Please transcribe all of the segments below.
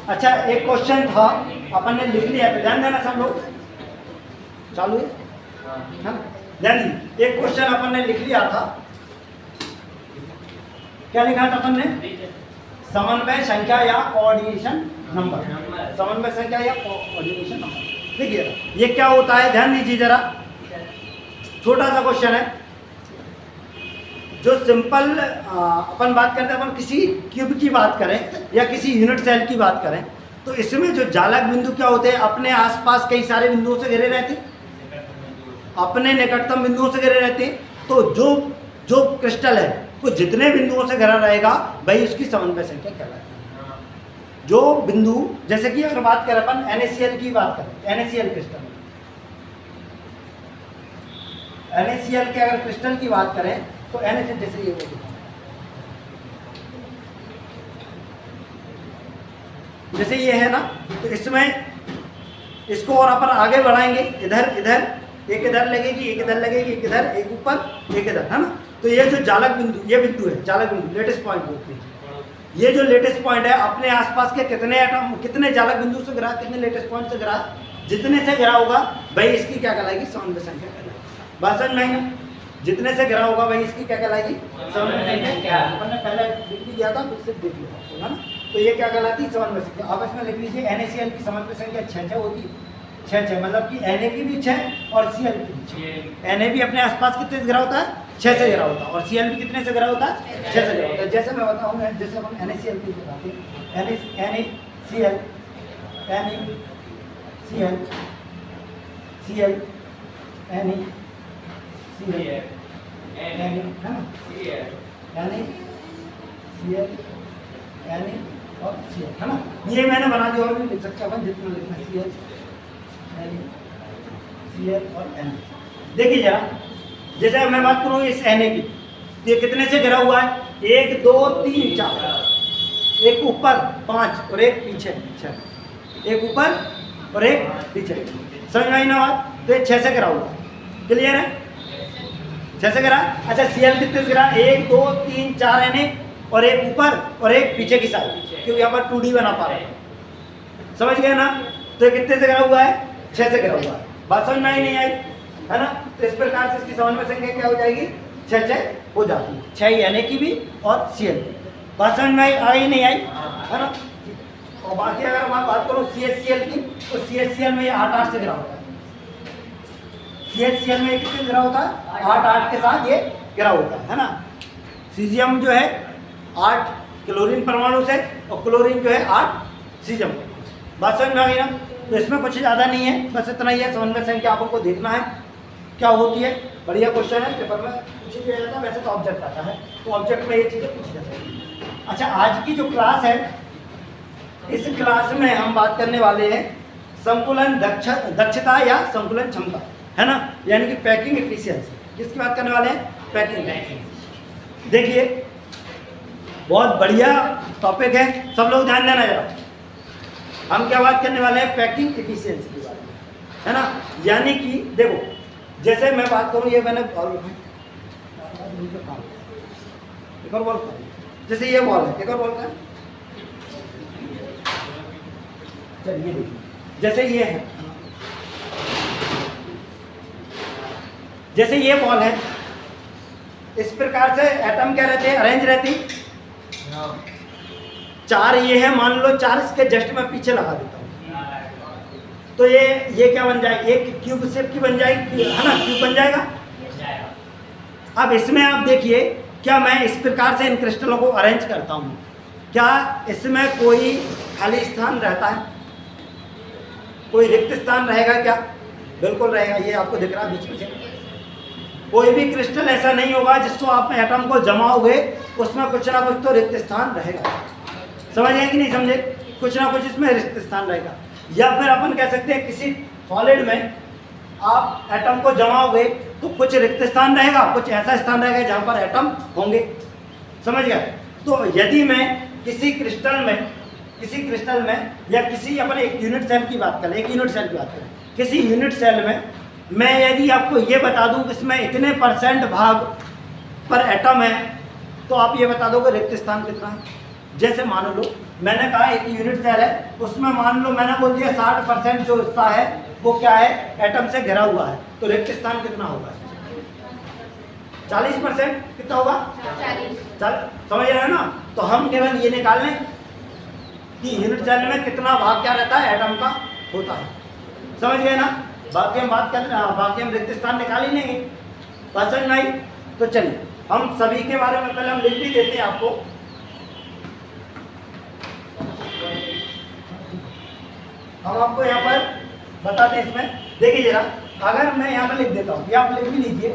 अच्छा, एक क्वेश्चन था अपन ने लिख लिया, ध्यान देना सब लोग। चालू है ना? ध्यान दीजिए, एक क्वेश्चन अपन ने लिख लिया था। क्या लिखा था अपन ने? समन्वय संख्या या कोऑर्डिनेशन नंबर। समन्वय संख्या या कोऑर्डिनेशन नंबर। देखिए ये क्या होता है, ध्यान दीजिए जरा। छोटा सा क्वेश्चन है। जो सिंपल अपन बात करते हैं, अपन किसी क्यूब की बात करें या किसी यूनिट सेल की बात करें, तो इसमें जो जालक बिंदु क्या होते हैं, अपने आसपास कई सारे बिंदुओं से घिरे रहते, अपने निकटतम बिंदुओं से घिरे रहते। तो जो क्रिस्टल है वो जितने बिंदुओं से घिरा रहेगा भाई उसकी समन्वय संख्या कहलाती है। जो बिंदु, जैसे कि अगर बात करें अपन NaCl की बात करें, NaCl क्रिस्टल, NaCl के अगर क्रिस्टल की बात करें तो NaCl जैसे ये जैसे ये है ना, तो इसमें इसको और अपन आगे बढ़ाएंगे, इधर इधर एक इधर लगेगी, एक इधर लगेगी, एक इधर, एक ऊपर, एक इधर, है ना। तो ये जो जालक बिंदु, ये बिंदु है जालक बिंदु, लेटेस्ट पॉइंट बोलते हैं। ये जो लेटेस्ट पॉइंट है अपने आसपास के कितने एटम, कितने जालक बिंदु से घिरा, कितने लेटेस्ट पॉइंट से घिरा, जितने से घिरा होगा भाई इसकी क्या कहलाएगी? समन्वय संख्या कहलाएगी। बात समझ में आई ना? जितने से घिरा होगा भाई इसकी क्या कहलाएगी? समन्वय संख्या। अपन ने पहले लिख दिया था, फिर से देख लिया, है ना। तो ये क्या कहलाती है? समन्वय संख्या। आप इसमें लिख लीजिए NaCl की समन्वय संख्या 6 होती है। 6 मतलब कि Na की भी 6 और Cl की भी 6। Na भी अपने आसपास कितने से घिरा होता है? 6 से घिरा होता है। और Cl भी कितने से घिरा होता है? 6 से घिरा होता है। जैसे मैं बताऊंगा, जैसे अपन NaCl की बताते हैं, NaCl, NaCl, Cl, NaCl, है ना, NaCl, Na और Cl, है ना। ये मैंने बना दिया, और भी लिख सकते अपन जितना लिखना है, Cl, Cl और Na। देखिए जरा, जैसे मैं बात करूँ इस Na की, ये कितने से घिरा हुआ है? 1 2 3 4, एक ऊपर 5 और एक पीछे 6, एक ऊपर और एक पीछे। समझ में आई ना बात? तो ये 6 से घिरा हुआ है। क्लियर है? 6 से घिरा। अच्छा, Cl कितने से घिरा? 1 2 3 4 Na और एक ऊपर और एक पीछे की साइड, क्योंकि यहाँ पर 2D बना पा रहे हैं। समझ गए ना? तो कितने से घिरा हुआ है? 6 से घिरा हुआ है। बात समझ में आई नहीं आई, है ना। तो इस प्रकार से इसकी समन्वय संख्या क्या हो जाएगी? 6 हो जाती है। 6 Na की भी और Cl की। बात समझ में आई नहीं आई, है ना। और बाकी अगर मैं बात करूँ CHCl की, तो CHCl में ये 8 से घिरा होता है। CHCl में कितने घिरा होता है? 8 के साथ ये घिरा होता है ना। सीजियम जो है 8 क्लोरीन परमाणु से, और क्लोरीन जो है 8 सीजियम। बात समझ में आ गई ना। तो इसमें कुछ ज़्यादा नहीं है, बस इतना ही है। समन्वय संख्या आपको देखना है क्या होती है। बढ़िया क्वेश्चन है, पेपर में पूछ दिया जाता है। वैसे तो ऑब्जेक्ट आता है, तो ऑब्जेक्ट में ये चीज़ें पूछी जाती है। अच्छा, आज की जो क्लास है, इस क्लास में हम बात करने वाले हैं संकुलन दक्षता या संकुलन क्षमता, है ना, यानी कि पैकिंग एफिशिएंसी। किसकी बात करने वाले हैं? पैकिंग। देखिए बहुत बढ़िया टॉपिक है, सब लोग ध्यान देना जरा। हम क्या बात करने वाले हैं? पैकिंग एफिशिएंसी की बात, है ना। यानी कि देखो, जैसे मैं बात करूं, ये मैंने एक और बॉल, जैसे ये बॉल है, एक और बॉल का, चलिए देखिए, जैसे ये है, जैसे ये बॉल है, इस प्रकार से एटम क्या रहते हैं? अरेंज रहती। 4 ये है, मान लो 4 इसके जस्ट मैं पीछे लगा देता हूँ, तो ये क्या बन जाएगी? एक क्यूब शेप की बन जाएगी, है ना, क्यूब बन जाएगा। अब इसमें आप देखिए, क्या मैं इस प्रकार से इन क्रिस्टलों को अरेंज करता हूँ, क्या इसमें कोई खाली स्थान रहता है? कोई रिक्त स्थान रहेगा क्या? बिल्कुल रहेगा। ये आपको दिख रहा है बीच में, कोई भी क्रिस्टल ऐसा नहीं होगा जिसको आप एटम को जमाओगे उसमें कुछ ना कुछ तो रिक्त स्थान रहेगा। समझ गए कि नहीं समझे? कुछ ना कुछ इसमें रिक्त स्थान रहेगा। या फिर अपन कह सकते हैं किसी सॉलिड में आप एटम को जमाओगे तो कुछ रिक्त स्थान रहेगा, कुछ ऐसा स्थान रहेगा जहाँ पर एटम होंगे। समझ गए? तो यदि मैं किसी क्रिस्टल में या किसी अपन एक यूनिट सेल की बात करें, किसी यूनिट सेल में मैं यदि आपको ये बता दूं कि इसमें इतने % भाग पर एटम है, तो आप ये बता दोगे रिक्त स्थान कितना है? जैसे मान लो मैंने कहा एक यूनिट सेल है, उसमें मान लो मैंने बोल दिया 60% जो हिस्सा है वो क्या है, एटम से घिरा हुआ है, तो रिक्त स्थान कितना होगा? 40%। कितना होगा? 40। समझ रहे हैं ना? तो हम केवल ये निकाल लें कि यूनिट सेल में कितना भाग क्या रहता है, एटम का होता है। समझ गए ना? बाकी हम बात कर, बाकी हम रिक्त स्थान निकाल ही लेंगे। बात समझ में आई? तो चलिए हम सभी के बारे में पहले हम लिख भी देते हैं आपको। हम आपको यहाँ पर बताते हैं। इसमें देखिए जरा, अगर मैं यहाँ पर लिख देता हूँ, या आप लिख भी लीजिए,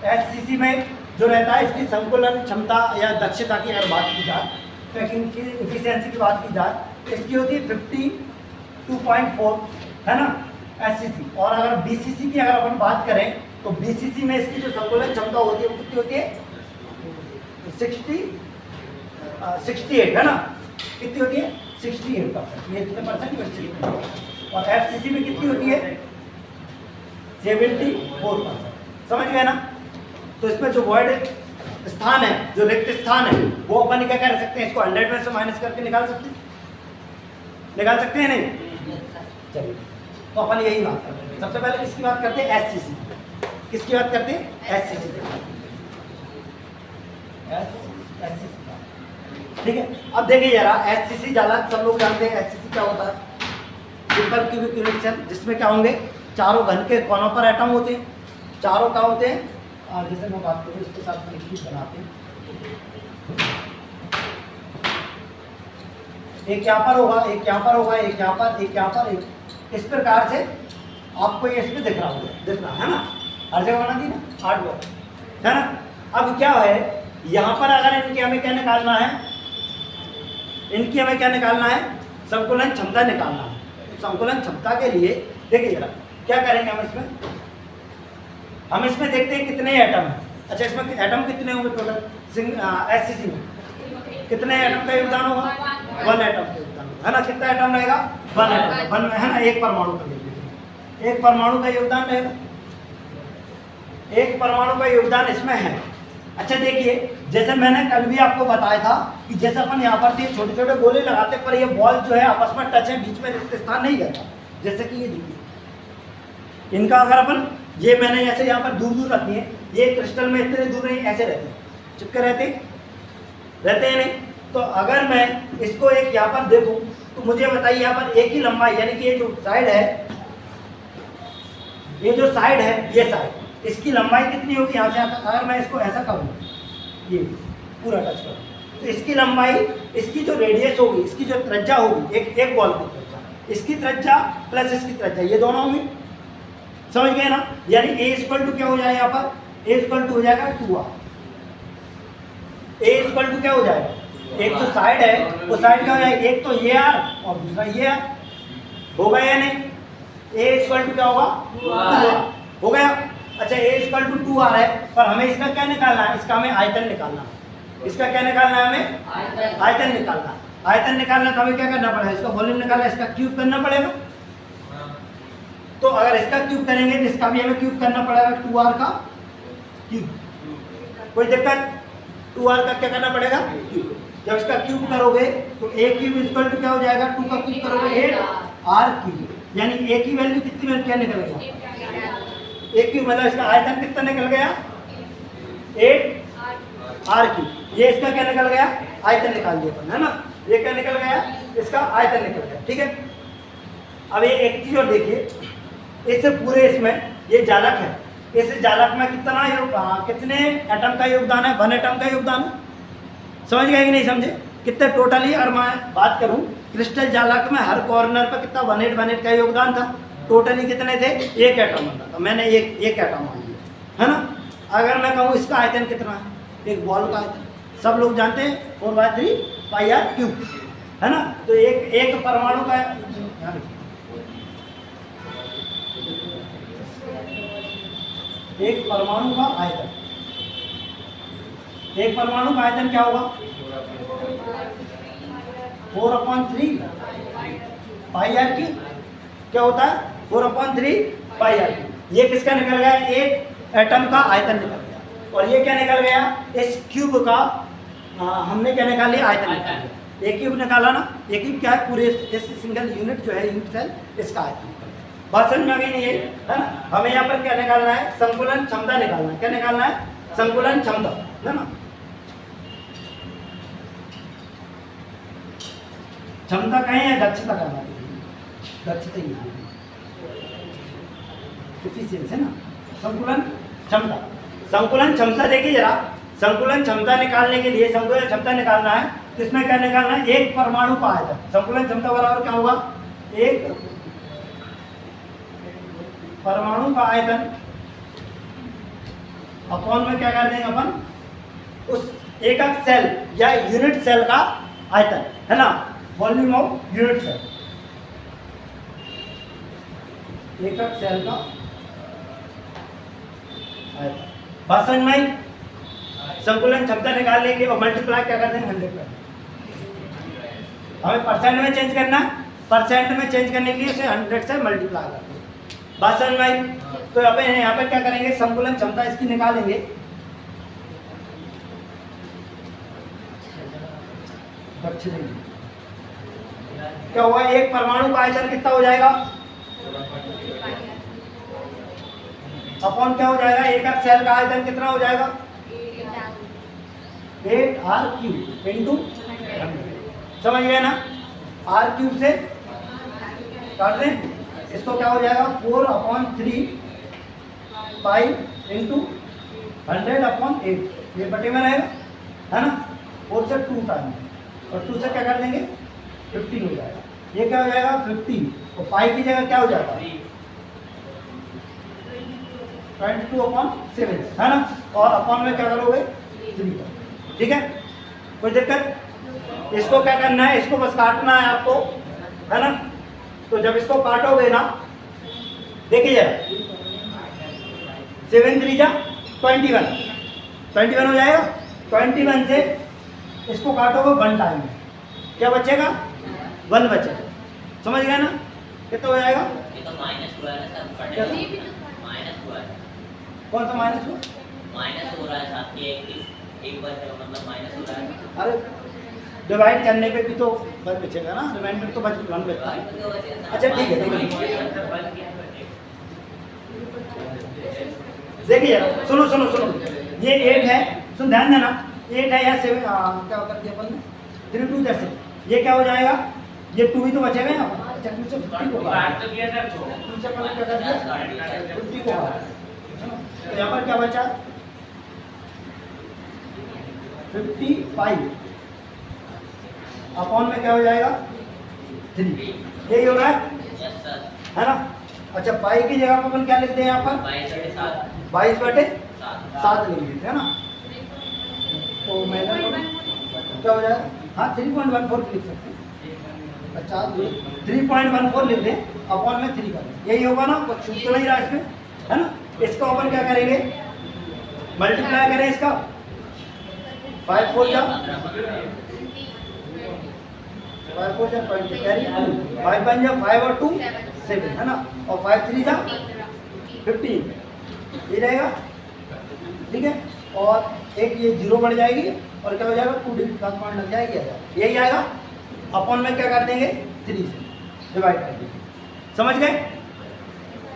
एससीसी में जो रहता है इसकी संकुलन क्षमता या दक्षता की अगर बात की जाए, पैकिंग की इफिशियंसी की बात की जाए, इसकी होती है 52.4, है ना, एससीसी। और अगर बीसीसी की अगर अपन बात करें तो बीसीसी में इसकी जो संकुलन क्षमता होती है वो कितनी होती है? 68, है ना? कितनी होती है? 68%। ये कितने परसेंट? और एफसीसी में कितनी होती है? 74%। समझ गए ना? तो इसमें जो वॉइड स्थान है, जो रिक्त स्थान है, वो अपन क्या कर सकते हैं, इसको 100 में से माइनस करके निकाल सकते हैं। निकाल सकते हैं नहीं? चलिए तो अपन यही बात करते हैं। सबसे पहले किसकी बात करते हैं? एससीसी। किसकी बात करते हैं? एससीसी। ठीक है। अब देखिए जरा, एचसीसी जालक सब लोग जानते हैं। एचसीसी क्या होता है? सिंपल क्यूबिक यूनिट सेल, जिसमें क्या होंगे, चारों घन के कोनों पर एटम होते हैं। चारों क्या होते हैं? जैसे मैं बात करूँ इसके साथ लिक्विड बनाते हैं, एक यहाँ पर होगा, एक यहाँ पर होगा, एक यहाँ पर, एक यहाँ पर, एक इस प्रकार से आपको ये इसमें दिख रहा होगा, दिख रहा है ना? हर जगह बना दी ना, 8 ब्लॉक, है ना? अब क्या है, यहाँ पर अगर इनकी हमें क्या निकालना है, इनकी हमें क्या निकालना है? संकुलन क्षमता निकालना है। तो संकुलन क्षमता के लिए देखिए जरा क्या करेंगे हम इसमें देखते हैं कितने एटम है। अच्छा, इसमें एटम कितने होंगे टोटल? एससीसी में कितने एटम का योगदान होगा? 1 एटम का योगदान होगा, है ना? कितना एटम रहेगा? 1 एटम। 1 में, है ना, एक परमाणु का देख लीजिए, एक परमाणु का योगदान रहेगा, एक परमाणु का योगदान इसमें है। अच्छा देखिए, जैसे मैंने कल भी आपको बताया था कि जैसे अपन यहाँ पर ये छोटे छोटे गोले लगाते, पर ये बॉल जो है आपस में टच है, बीच में रिक्त स्थान नहीं रहता। जैसे कि ये देखिए, इनका अगर अपन ये मैंने ऐसे यहाँ पर दूर दूर रखी है, ये क्रिस्टल में इतने दूर नहीं, ऐसे रहते हैं, चिपके रहते हैं नहीं। तो अगर मैं इसको एक यहाँ पर देखूँ तो मुझे बताइए, यहाँ पर एक ही लंबाई, यानी कि ये जो साइड है, ये जो साइड है, ये साइड, इसकी लंबाई कितनी होगी यहाँ से यहाँ तक? अगर मैं इसको ऐसा करूँ, ये पूरा टच करूँ, तो इसकी लंबाई, इसकी जो रेडियस होगी, इसकी जो त्रिज्या होगी, एक बॉल की त्रिज्या, इसकी त्रिज्या प्लस इसकी त्रिज्या, ये दोनों होंगी। समझ गए ना? यानी ए इक्वल टू क्या हो जाएगा यहाँ पर? ए इक्वल टू हो जाएगा 2r। ए इक्वल टू क्या हो जाएगा? एक जो साइड है वो साइड क्या हो जाएगा? एक तो ये r और दूसरा ये r। हो गया या नहीं? ए इक्वल टू क्या होगा? 2r। हो गया। अच्छा, ए इक्वल टू 2r है, पर हमें इसका क्या निकालना है? इसका हमें आयतन निकालना है। इसका क्या निकालना है? हमें आयतन निकालना है। आयतन निकालना तो हमें क्या करना पड़ेगा? इसका वॉल्यूम निकालना, इसका क्यूब करना पड़ेगा। तो अगर इसका क्यूब करेंगे तो इसका भी हमें क्यूब करना पड़ेगा, 2r का क्यूब। कोई दिक्कत? 2r का क्या करना पड़ेगा? क्यूब। जब इसका क्यूब करोगे तो a क्यूब इक्वल टू क्या हो जाएगा? 2 का क्यूब करोगे 8r क्यूब, यानी a की वैल्यू कितनी वैल्यू क्या निकलेगा? a क्यूब, मतलब इसका आयतन कितना निकल गया? 8r cube. ये इसका क्या निकल गया? आयतन निकाल दिया अपन, है ना? ये क्या निकल गया? इसका आयतन निकल गया। ठीक है। अब ये एक चीज और देखिए, इससे पूरे इसमें ये जालक है, इस जालक में कितने एटम का योगदान है? 1 एटम का योगदान है। समझ गए कि नहीं समझे? कितने टोटली, अगर मैं बात करूं क्रिस्टल जालक में हर कॉर्नर पर कितना 1 का योगदान था? टोटली कितने थे? 1 एटम बनता था, मैंने एक एटम मान लिया, है ना? अगर मैं कहूँ इसका आयतन कितना है, एक बॉल का आयतन सब लोग जानते हैं 4/3 πr क्यूब, है ना? तो एक परमाणु का, एक परमाणु का आयतन, एक परमाणु का आयतन क्या होगा? 4/3 πr क्यूब। क्या होता है? 4/3 πr क्यूब। ये किसका निकल गया? एक एटम का आयतन निकल गया। और ये क्या निकल गया? इस क्यूब का हमने क्या निकाल लिया? आयतन निकाल लिया। एक क्यूब निकाला ना, एक क्यूब क्या है, पूरे इस सिंगल यूनिट जो है यूनिट सेल इसका आयतन निकल गया। बात समझ में आ गई नहीं है ना। हमें यहाँ पर क्या निकालना है, संकुलन क्षमता निकालना है। क्या निकालना है, संकुलन क्षमता, है ना। क्षमता कहें या दक्षता करना चाहिए, दक्षता ही एफिशिएंसी है ना। संकुलन क्षमता, संकुलन क्षमता देखिए जरा, संकुलन क्षमता निकालने के लिए संकुलन क्षमता निकालना है तो इसमें क्या निकालना है, एक परमाणु का आयतन। संकुलन क्षमता बराबर क्या होगा, एक परमाणु का आयतन अपॉन में क्या कर देंगे अपन, उस एकक सेल या यूनिट सेल का आयतन, है ना, वॉल्यूम ऑफ यूनिट सेल, एकक सेल का आयतन। बात समझ में, संकुलन क्षमता निकालने के लिए वो मल्टीप्लाई क्या करते हैं, 100 कर। हमें परसेंट में चेंज करना है, परसेंट में चेंज करने के लिए उसे 100 से मल्टीप्लाई करते हैं। बात समझ में, तो यहाँ पे क्या करेंगे, संकुलन क्षमता इसकी निकालेंगे। क्या हुआ, एक परमाणु का आयतन कितना हो जाएगा, अपॉन क्या हो जाएगा, एकक सेल का आयतन कितना हो जाएगा, 8r³ इंटू, समझ गए ना। r³ से काट दें, इसको क्या हो जाएगा, 4/3 पाई इंटू 100/8, ये बटे में रहेगा, है ना। 4 से 2 टाइम और 2 से क्या कर देंगे, 15 हो जाएगा। ये क्या हो जाएगा, 15, और पाई की जगह क्या हो जाएगा, 22/7, है ना। और अपॉन में क्या करोगे, 3, ठीक है, कोई दिक्कत। इसको क्या करना है, इसको बस काटना है आपको, है ना। तो जब इसको काटोगे ना, देखिए 7 3 जा 21 हो जाएगा। 21 से इसको काटोगे 1 टाइम, क्या बचेगा, 1 बचेगा, समझ गए ना। कितना हो जाएगा, ये तो माइनस हुआ है सर, माइनस हुआ है, कौन सा माइनस हुआ, माइनस हो रहा है साथ ही एक बार मतलब माइनस हो रहा है। अरे डिवाइड करने पे भी तो 1 बचेगा ना, रिमाइंडर तो 1 बचता है। अच्छा ठीक है, देखिए सुनो सुनो सुनो, ये 8 है, सुन ध्यान देना, 8 है या 7, क्या कर दिया अपन ने, 3 2 जैसे, ये क्या हो जाएगा, ये 2 ही तो बचेगा यहाँ पर। अच्छा 2 से 50 को काट, 2 से अपन क्या कर दिया, 50 को काट, तो यहाँ पर क्या बचा, 55 अपॉन में क्या हो जाएगा, 3, यही हो रहा है ना। अच्छा पाई की जगह पर अपन क्या लिखते हैं यहाँ पर, 22/7 लिख देते हैं ना। तो मैंने क्या हो जाएगा, हाँ 3.14 लिख सकते हैं, 50 3.14 लिख दें, अपॉन में 3 कर, यही होगा ना, कुछ छूट तो नहीं रहा इसमें, है ना। इसका अपन क्या करेंगे, मल्टीप्लाई करें इसका, 5 4 जा 5 4 जा 20 कैरी 2, 5 1 जा 5 और 2 7, है ना, और 5 3 जा 15, ये रहेगा, ठीक है। और एक ये 0 बढ़ जाएगी और क्या हो जाएगा, 2 डिजिट का पॉइंट लग जाएगी, यही आएगा। अपॉन में क्या कर देंगे, 3 से डिवाइड कर देंगे, समझ गए।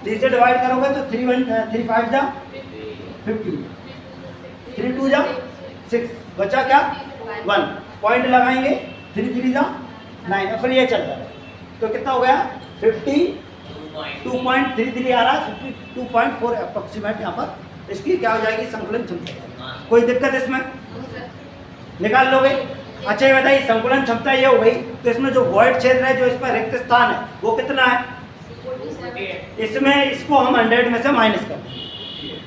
3 से डिवाइड करोगे तो 3 5 जा 50, 3 2 जा 6, बचा क्या, 1, पॉइंट लगाएंगे, 3 3 जा 9, फिर ये चलता है, तो कितना हो गया, 52.33 आ रहा है, 52.4 अप्रोक्सीमेट यहाँ पर इसकी क्या हो जाएगी, संकुलन क्षमता। कोई दिक्कत इसमें, निकाल लोगे। अच्छा ये बताइए, संकुलन क्षमता ये हो गई, तो इसमें जो वॉइड क्षेत्र है, जो इसमें रिक्त स्थान है, वो कितना है, इसमें इसको हम 100 में से माइनस कर दें,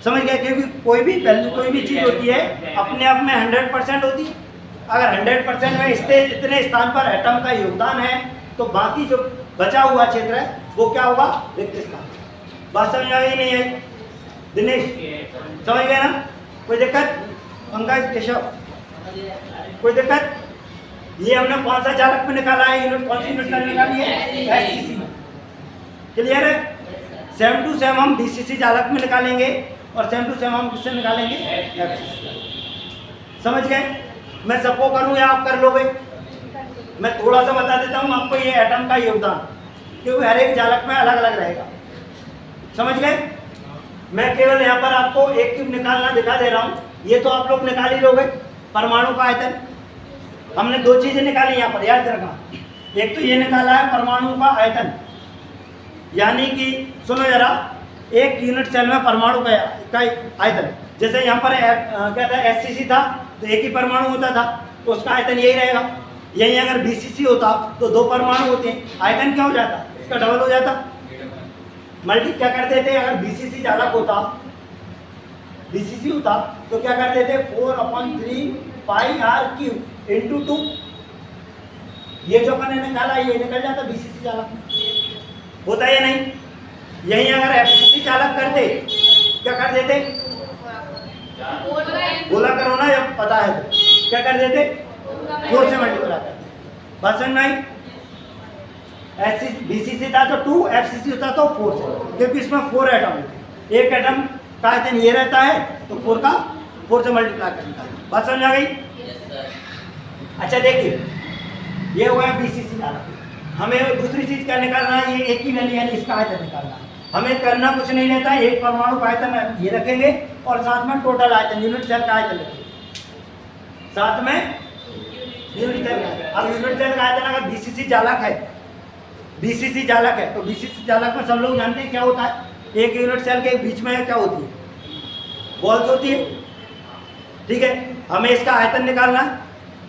समझ गए। क्योंकि कोई भी वैल्यू, कोई भी चीज़ होती है अपने आप में 100% होती है। अगर 100% में इतने स्थान पर एटम का योगदान है, तो बाकी जो बचा हुआ क्षेत्र है वो क्या होगा, रिक्त स्थान। बात समझ आ गई नहीं आई, दिनेश समझ गए ना, कोई दिक्कत, पंकज केशव कोई दिक्कत। ये हमने कौन सा चालक में निकाला है, यूनिट कौन सी यूनिट में निकाली है, एससीसी में, क्लियर है। सेम टू सेम हम डीसीसी चालक में निकालेंगे और सेम टू सेम हम किससे निकालेंगे, एफसीसी। समझ गए। मैं सबको करूँ या आप कर लोगे, मैं थोड़ा सा बता देता हूँ आपको ये एटम का योगदान, क्योंकि हर एक जालक में अलग अलग रहेगा। समझ गए? मैं केवल यहाँ पर आपको एक क्यूब निकालना दिखा दे रहा हूँ। ये तो आप लोग निकाल ही लोगे, परमाणु का आयतन। हमने दो चीजें निकाली यहाँ पर, याद रखना। एक तो ये निकाला है परमाणु का आयतन, यानी कि सुनो जरा, एक यूनिट सेल में परमाणु का आयतन, जैसे यहाँ पर क्या था, एससीसी था तो एक ही परमाणु होता था, तो उसका आयतन यही रहेगा। यही अगर बीसीसी होता तो दो परमाणु होते हैं, आयतन क्या हो जाता, इसका डबल हो जाता। मल्टी क्या करते थे, अगर बीसीसी जालक होता, बीसीसी होता तो क्या करते थे, 4/3 पाई आर क्यूब इंटू 2। ये जो अपन ने निकाला ये निकल जाता बीसीसी जालक में, होता या नहीं? यही अगर एफसीसी चालक करते क्या कर देते, बोला करो ना जब पता है तो, क्या कर देते, 4 से मल्टीप्लाई करते। बात समझ में आई? बीसीसी था तो 2, एफसीसी होता तो 4 से, क्योंकि इसमें 4 एटम होते। एक एटम का आयतन ये रहता है तो 4 से मल्टीप्लाई करना। बात समझ आ गई? अच्छा देखिए, ये हुआ है बीसीसी चालक। हमें दूसरी चीज क्या निकालना है, ये एक ही वैल्यू यानी इसका आयतन निकालना है। हमें करना कुछ नहीं रहता है, एक परमाणु का आयतन ये रखेंगे और साथ में टोटल आयतन, यूनिट सेल का आयतन रखेंगे, साथ में यूनिट सेल का। अब यूनिट सेल का आयतन अगर बीसीसी जालक है, बीसीसी जालक है तो बीसीसी जालक में सब लोग जानते हैं क्या होता है, एक यूनिट सेल के बीच में क्या होती है, बॉल्स होती है। ठीक है, हमें इसका आयतन निकालना है।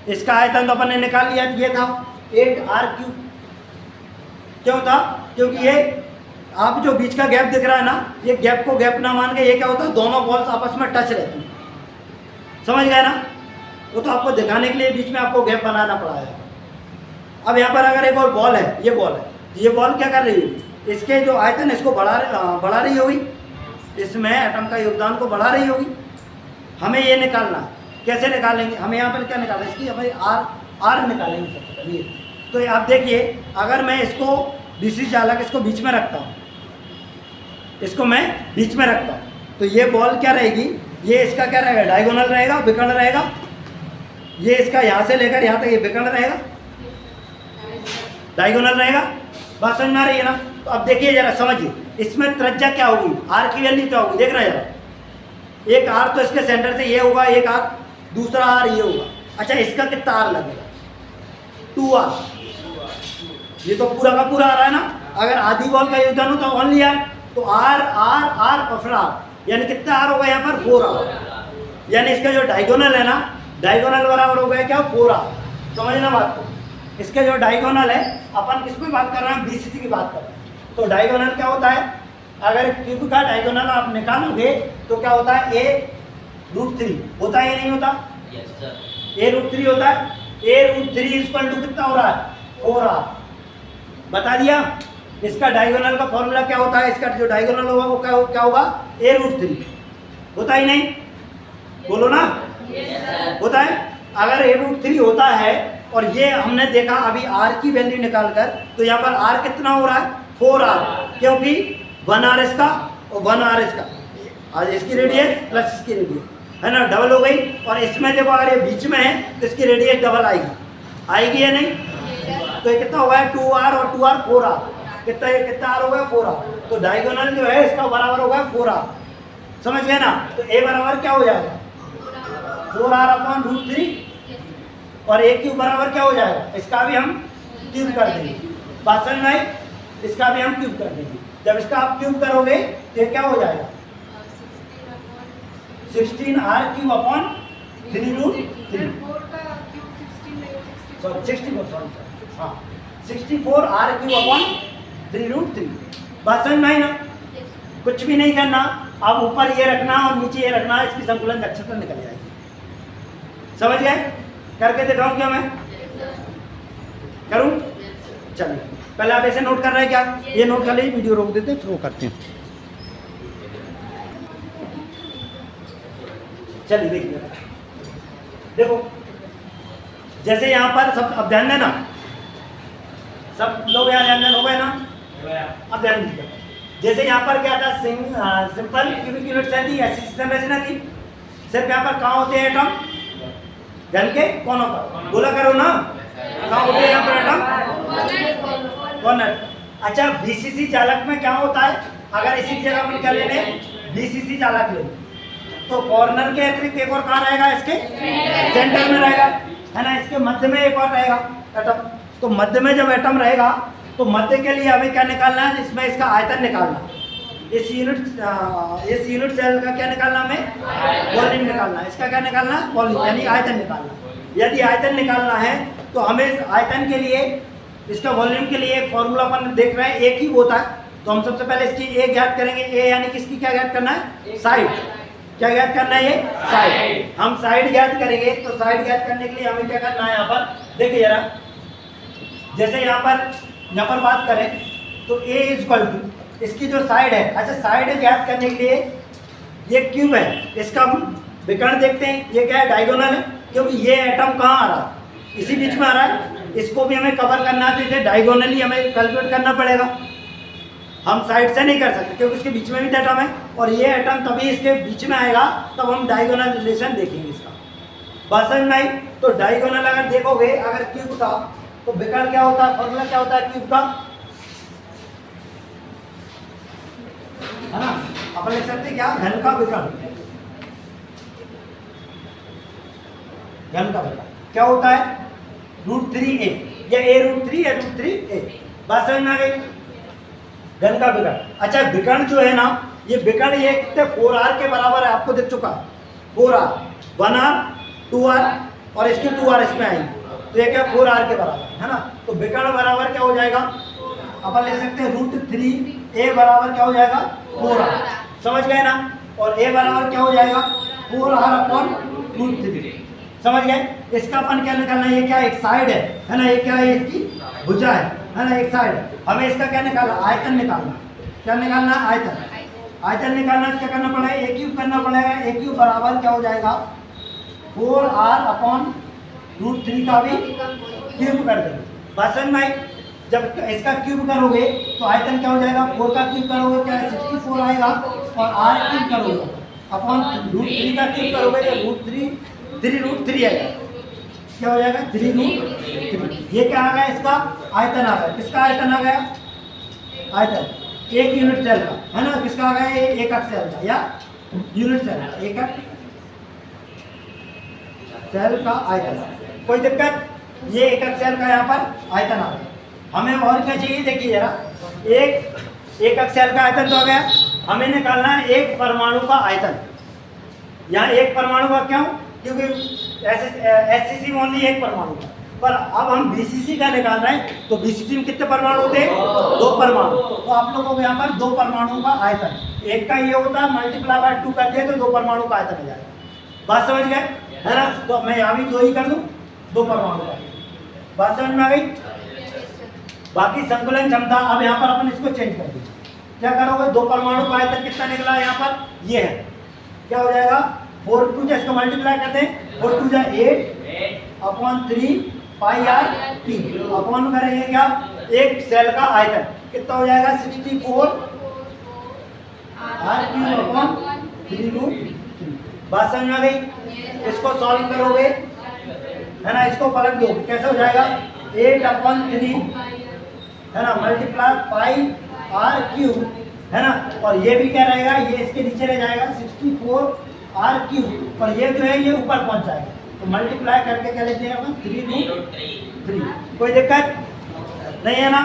इसका आयतन तो अपन ने निकाल लिया, ये था 8r³। क्यों था, क्योंकि ये आप जो बीच का गैप दिख रहा है ना, ये गैप को गैप ना मान के ये क्या होता है, दोनों बॉल्स आपस में टच रहती हैं। समझ गए ना? वो तो आपको दिखाने के लिए बीच में आपको गैप बनाना पड़ा है। अब यहाँ पर अगर एक और बॉल है, ये बॉल है, ये बॉल क्या कर रही है, इसके जो आयतन इसको बढ़ा रही होगी, इसमें एटम का योगदान को बढ़ा रही होगी। हमें ये निकालना, कैसे निकालेंगे, हमें यहाँ पर क्या निकालना है, इसकी भाई आर निकालेंगे सबसे पहले। तो आप देखिए, अगर मैं इसको बीसीसी चालक इसको बीच में रखता हूँ, इसको मैं बीच में रखता हूँ, तो ये बॉल क्या रहेगी, ये इसका क्या रहेगा, डायगोनल रहेगा, विकर्ण रहेगा। ये इसका यहाँ से लेकर यहाँ तक ये विकर्ण रहेगा, डायगोनल रहेगा। बात समझ में आ रही है ना? तो अब देखिए जरा समझिए, इसमें त्रिज्या क्या होगी, आर की वैल्यू क्या होगी, देख रहे हैं जरा। एक आर तो इसके सेंटर से ये होगा, एक आर, दूसरा आर ये होगा। अच्छा, इसका कितना आर लगेगा, 2r। ये तो पूरा का पूरा आ रहा है ना। अगर आधी बॉल का योगदान हो तो ओनली आर, तो आर आर आर और फिर आर, यानी कितना आर होगा यहाँ पर, 4r। यानी इसका जो डायगोनल है ना, डायगोनल बराबर हो गया क्या, 4r। समझना बात को। इसके जो डायगोनल है, अपन किस पे बात कर रहे हैं, बीसीसी की बात कर रहे हैं। तो डायगोनल क्या होता है, अगर क्यूब का डायगोनल आप निकालोगे तो क्या होता है, a√3 होता है या नहीं होता, a√3 होता है। a√3 इक्वल टू कितना हो रहा है, 4r। बता दिया। इसका डायगोनल का फॉर्मूला क्या होता है, इसका जो डायगोनल होगा वो क्या होगा, a√3 होता ही नहीं, बोलो ना, होता है। अगर a√3 होता है और ये हमने देखा अभी r की वैल्यू निकालकर, तो यहाँ पर r कितना हो रहा है, 4r, क्योंकि 1r इसका और 1r इसका, आज इसकी रेडियस प्लस इसकी रेडियस है ना, डबल हो गई। और इसमें देखो अगर ये बीच में है तो इसकी रेडियस डबल आएगी या नहीं? तो ये कितना होगा, 2r और 2r 4r, कितना r होगा, 4r। तो डायगोनल जो है इसका बराबर होगा 4r। समझ गए ना? तो a बराबर क्या हो जाएगा, 4r/√3, और a क्यूब बराबर क्या हो जाएगा, इसका भी हम क्यूब कर देंगे। बात समझ में आई? इसका भी हम क्यूब कर देंगे। जब इसका आप क्यूब करोगे तो क्या हो जाएगा, 16r³/3√3, 64r³/3√3। बात समझ में आई ना? कुछ भी नहीं करना, अब ऊपर ये रखना और नीचे ये रखना, इसकी संकुलन दक्षता निकल जाएगी। समझ गए? करके दिखाऊं क्या मैं, करूं? चलिए, पहले आप ऐसे नोट कर रहे हैं क्या, ये नोट कर लीजिए, वीडियो रोक देते थ्रो करते हैं। चलिए देखिए, देखो जैसे यहाँ पर सब, अब ध्यान देना, सब लोग यहाँ ध्यान हो गए ना? अब ध्यान दीजिए, जैसे यहाँ पर क्या था, सिंपल क्यूबिक यूनिट सेल थी, ऐसी संरचना थी। सिर्फ यहाँ पर कहाँ होते हैं एटम, धन के कोनों पर, बोला करो ना, कहाँ होते हैं यहाँ पर एटम? कॉर्नर। अच्छा, बीसीसी चालक में क्या होता है? अगर इसी की जगह अपन क्या ले लें, बीसीसी चालक ले, तो कॉर्नर के अतिरिक्त एक और कहाँ रहेगा? इसके सेंटर में रहेगा, है ना। इसके मध्य में एक और रहेगा एटम। तो मध्य में जब एटम रहेगा तो मध्य के लिए हमें क्या निकालना है? इसमें इसका आयतन निकालना है। इस यूनिट सेल का क्या निकालना हमें? वॉल्यूम निकालना है। इसका क्या निकालना है? वॉल्यूम, यानी आयतन निकालना। यदि आयतन निकालना है तो हमें इस आयतन के लिए, इसका वॉल्यूम के लिए एक फॉर्मूला अपन देख रहे हैं, एक ही होता है। तो हम सबसे पहले इसकी ए ज्ञात करेंगे। ए यानी किसकी क्या ज्ञात करना है? साइड। क्या ज्ञात करना है? ये साइड। हम साइड ज्ञात करेंगे। तो साइड ज्ञात करने के लिए हमें क्या करना है? यहाँ पर देखिए जरा, जैसे यहाँ पर बात करें तो ए इज इक्वल टू इसकी जो साइड है। अच्छा, साइड ज्ञात करने के लिए ये क्यूब है, इसका हम विकर्ण देखते हैं। ये क्या है? डायगोनल है, क्योंकि ये एटम कहाँ आ रहा है? इसी बीच में आ रहा है। इसको भी हमें कवर करना है, तो इसे डायगोनली हमें कैलकुलेट करना पड़ेगा। हम साइड से नहीं कर सकते, क्योंकि इसके बीच में भी एटम है, और ये एटम तभी इसके बीच में आएगा तब हम डायगोनल रिलेशन देखेंगे इसका। बात समझ में आई? तो डायगोनल अगर देखोगे, अगर क्यूब का, तो विकर्ण क्या होता है? फॉर्मूला क्या होता है क्यूब का? है ना, अपन लिख सकते हैं क्या? घन का विकर्ण। घन का विकर्ण क्या होता है? √3a, या a√3 या √3a। बात समझ में आ गई? घन का विकर्ण। अच्छा, विकर्ण जो है ना, ये विकर्ण ये कितने 4r के बराबर है, आपको दिख चुका है। 4r, 1r, 2r और इसकी 2r इसमें आएगी, तो ये क्या 4r के बराबर है ना। तो विकर्ण बराबर क्या हो जाएगा? अपन ले सकते हैं √3a बराबर क्या हो जाएगा? 4r। समझ गए ना? और a बराबर क्या हो जाएगा? 4r/√3। समझ गए? इसका अपन क्या निकालना है? ये क्या एक साइड है ना, ये क्या है? इसकी भुजा है ना, एक साइड है। हमें इसका क्या निकालना? आयतन निकालना। क्या निकालना? आयतन। आयतन निकालना क्या करना पड़ेगा? ए क्यूब करना पड़ेगा। ए क्यूब बराबर क्या हो जाएगा? 4r/√3 का भी क्यूब कर देंगे। बात समझ में आई? जब इसका क्यूब करोगे तो आयतन क्या हो जाएगा? 4 का क्यूब करोगे क्या 64 आएगा, और r क्यूब करोगे अपॉन √3 का क्यूब करोगे तो √3 आएगा। क्या हो जाएगा? 3√3। ये क्या आ गया? इसका आयतन आ गया। किसका आयतन आ गया? आयतन एक यूनिट सेल का, है ना। किसका आ गया? ये एकक सेल का या यूनिट सेल का, एकक सेल का आयतन। कोई दिक्कत? ये एकक सेल का यहाँ पर आयतन आ गया। हमें और क्या चाहिए? देखिए जरा, एक एकक सेल का आयतन तो आ गया, हमें निकालना है एक परमाणु का आयतन। यहाँ एक परमाणु का क्यों? क्योंकि एससीसी में ओनली एक परमाणु का, पर अब हम बीसीसी का निकाल रहे हैं। तो बीसीसी में कितने परमाणु होते हैं? 2 परमाणु। तो आप लोगों को यहाँ पर 2 परमाणु का आयतन, एक का ये होता है मल्टीप्लाई बाय 2 कर दिया तो 2 परमाणु का आयतन हो जाएगा। बात समझ गए, है ना? तो मैं यहाँ भी 2 ही कर दूँ, 2 परमाणु का। बात समझ में आ गई? बाकी संकुलन क्षमता, अब यहाँ पर अपन इसको चेंज कर दीजिए। क्या करोगे? 2 परमाणु का आयतन कितना निकला यहाँ पर? ये है। क्या हो जाएगा? 4 2 इसको मल्टीप्लाई करते हैं, 4 2 8/3 πr3 अपॉन करेंगे क्या? एक सेल का आयतन कितना हो जाएगा? 64 r3/3√3। बात समझ में आ गई? इसको सॉल्व करोगे, है ना, इसको पलट दो, कैसे हो जाएगा? 8/3, है ना, मल्टीप्लाई πr3, है ना। और ये भी क्या रहेगा? ये इसके नीचे रह जाएगा 64r3, और ये जो है ये ऊपर पहुंच जाएगा। तो मल्टीप्लाई करके क्या लेते हैं अपन? 3√3। कोई दिक्कत नहीं है ना?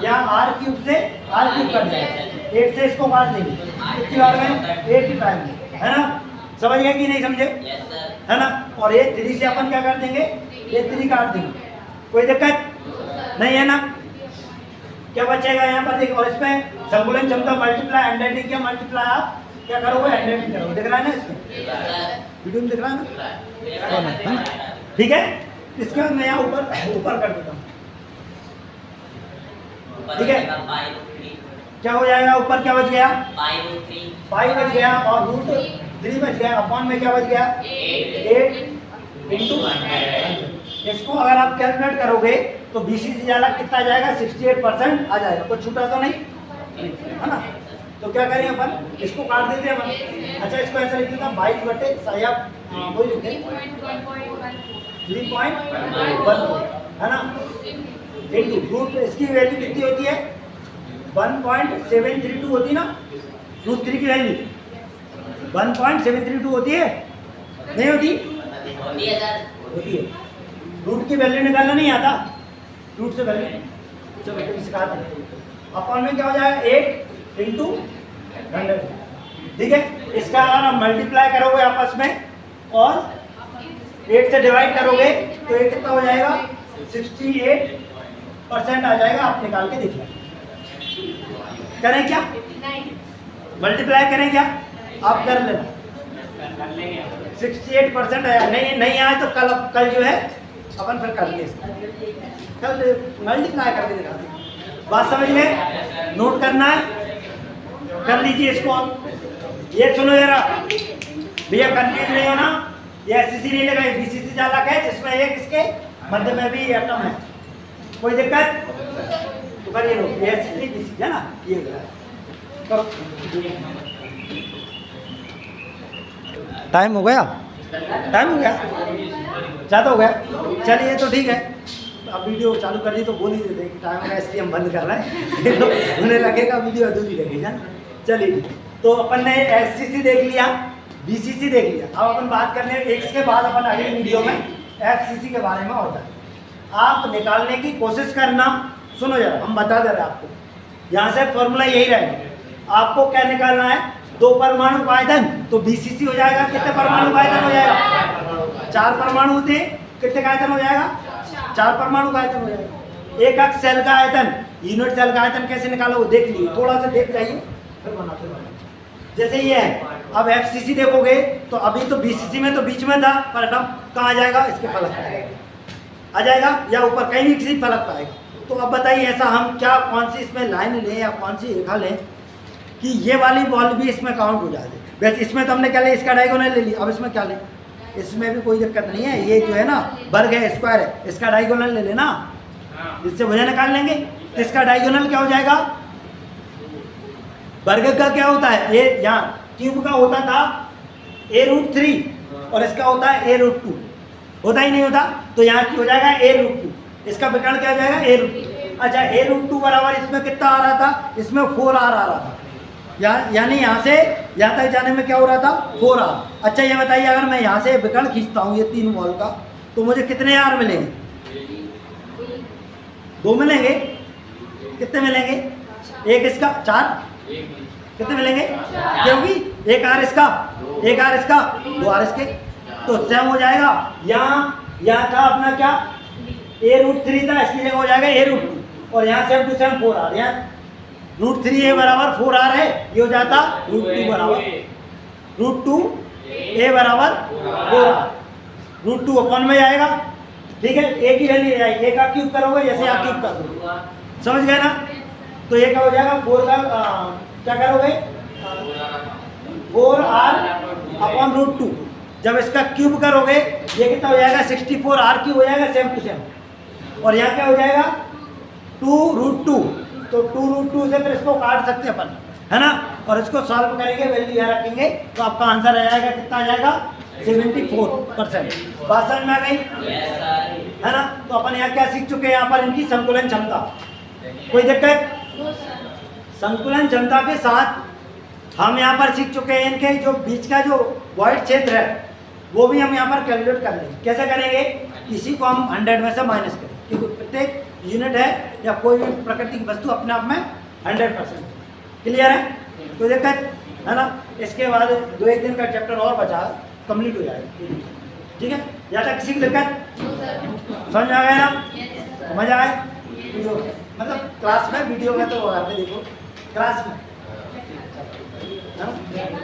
यहाँ r³ से r³ कट जाएगा, 8 से इसको काट देंगे, कितनी बार में? 8 ही टाइम, है ना। समझ गए कि नहीं समझे? है ना। और ये 3 से अपन क्या कर देंगे? ये 3 काट देंगे। कोई दिक्कत नहीं है ना? क्या बचेगा यहाँ पर? देखो, और इसमें संकुलन क्षमता मल्टीप्लाई एंडेटिंग किया, मल्टीप्लाई आप क्या करोगे? एंडेटिंग करोगे। दिख रहा है ना इसमें? वीडियो में दिख रहा है ना? ठीक है। इसके बाद मैं यहाँ ऊपर कर देता हूँ। ठीक है, क्या हो जाएगा? ऊपर क्या बच गया? पाई बच गया, और √3 बच गया। अपॉन में क्या बच गया? 8 × इसको अगर आप कैलकुलेट करोगे तो बीसीसी चालक कितना आ जाएगा? 68% आ जाएगा। कुछ छूटा तो नहीं, है ना। तो क्या करेंगे अपन? इसको काट देते हैं अपन। अच्छा, इसको ऐसा लिख देता हूँ 22/, वही लिखते हैं 3.14, है ना। इंटू रूट, इसकी वैल्यू कितनी होती है 1.732 होती है ना, रूट 3 की वैल्यू 1.732 होती है, नहीं होती? होती है सर। होती है। रूट की वैल्यू निकालना नहीं आता, रूट से वैल्यू चलो सिखाते हैं। अपन में क्या हो जाएगा 8 इंटू 100, ठीक है। इसका अगर आप मल्टीप्लाई करोगे आपस में और 8 से डिवाइड करोगे तो ये कितना हो जाएगा 68% आ जाएगा। आप निकाल के देख लें, करें क्या मल्टीप्लाई करें क्या, आप कर लेना। 68% आया, नहीं आया तो कल जो है अपन फिर कर ले, कल मल्टीप्लाई करके दिखाते हैं। बात समझ में, नोट करना है, कर लीजिए इसको। ये सुनो जरा भैया, कंफ्यूज नहीं होना, ये एससीसी नहीं लगा, बीसीसी चालक है जिसमें एक इसके मध्य में भी एटम है, कोई दिक्कत तो करिए लो। ये एससीसी बीसीसी है ना, ये करो। टाइम हो गया, टाइम हो गया, ज़्यादा हो गया, चलिए तो ठीक है। अब वीडियो चालू कर दी तो बोल ही देते कि टाइम हो गया, इसलिए हम बंद कर रहे हैं। उन्हें लगेगा वीडियो अधूरी लगेगी ना। चलिए, तो अपन ने एससीसी देख लिया, बीसीसी देख लिया। अब अपन बात करने इसके बाद अपन अगली वीडियो में एफसीसी के बारे में होता है। आप निकालने की कोशिश करना, सुनो जरा हम बता दे रहे हैं आपको, यहाँ से फॉर्मूला यही रहेगा। आपको क्या निकालना है, 2 परमाणु का आयतन, तो बीसीसी हो जाएगा। कितने परमाणु का आयतन हो जाएगा, 4 परमाणु होते हैं, कितने का आयतन हो जाएगा 4 परमाणु का आयतन हो जाएगा। एक एक सेल का आयतन, यूनिट सेल का आयतन कैसे निकालो वो देख लीजिए, थोड़ा सा देख जाइए फिर बनाते हैं। जैसे ये है, अब एफसीसी देखोगे तो अभी तो बीसीसी में तो बीच में था, पर एटम कहाँ आ जाएगा, इसके फलक पे आ जाएगा या ऊपर कहीं भी किसी फलक पर आएगा। तो अब बताइए ऐसा हम क्या, कौन सी इसमें लाइन लें या कौन सी रेखा लें कि ये वाली बॉल भी इसमें काउंट हो जाए। वैसे इसमें तो हमने क्या लिया, इसका डायगोनल ले लिया। अब इसमें क्या लें, इसमें भी कोई दिक्कत नहीं है, ये जो है ना वर्ग है, स्क्वायर है, इसका डायगोनल ले लेना, इससे भुजा निकाल लेंगे। तो इसका डायगोनल क्या हो जाएगा, वर्ग का क्या होता है, ये यहाँ क्यूब का होता था a√3 और इसका होता है a√2, होता ही नहीं होता, तो यहाँ की हो जाएगा a√2, इसका विकर्ण क्या हो जाएगा a√2। अच्छा, a√2 बराबर इसमें कितना आ रहा था, इसमें 4r आ रहा था, यानी यहाँ से यहाँ तक जाने में क्या हो रहा था 4r। अच्छा ये बताइए, अगर मैं यहाँ से विकर्ण खींचता हूँ ये 3 बॉल का, तो मुझे कितने r मिलेंगे, 2 मिलेंगे। कितने मिलेंगे, एक इसका 4, कितने मिलेंगे, क्योंकि एक r इसका, एक r इसका, 2 r इसके, तो सेम हो जाएगा। यहाँ था अपना क्या a√3 था, इसकी जगह हो जाएगा a√2 और यहाँ सेम टू सेम 4r। यहाँ √3a बराबर 4r है, ये हो जाता √2 बराबर √2a बराबर 4r, √2 अपन में जाएगा, ठीक है। a की वैल्यू जाएगी, a का क्यूब करोगे जैसे आप क्यूब कर दो, समझ गए ना। तो ये क्या हो जाएगा 4 का क्या करोगे 4r अपॉन √2, जब इसका क्यूब करोगे ये कितना हो जाएगा 64r क्यूब हो जाएगा, सेम टू सेम। और यहाँ क्या हो जाएगा 2√2, तो 2√2 से फिर इसको काट सकते हैं अपन, है ना। और इसको सॉल्व करेंगे, वैल्यू यहाँ रखेंगे, तो आपका आंसर आ जाएगा, कितना आ जाएगा 74%। बात समझ में आ गई, है ना। तो अपन यहाँ क्या सीख चुके हैं, यहाँ पर इनकी संकुलन क्षमता, कोई दिक्कत, संकुलन क्षमता के साथ हम यहाँ पर सीख चुके हैं इनके जो बीच का जो वॉइड क्षेत्र है वो भी हम यहाँ पर कैलकुलेट कर लेंगे। कैसे करेंगे, इसी को हम 100 में से माइनस करें, क्योंकि प्रत्येक यूनिट है या कोई भी प्रकृति की वस्तु अपने आप में 100%। क्लियर है, कोई दिक्कत है ना। इसके बाद 2-1 दिन का चैप्टर और बचा, कंप्लीट हो जाएगा, ठीक है। यहाँ तक किसी की दिक्कत समझ आ गया ना, मजा आए वीडियो, मतलब क्लास में, वीडियो में तो देखो क्लास में, है ना।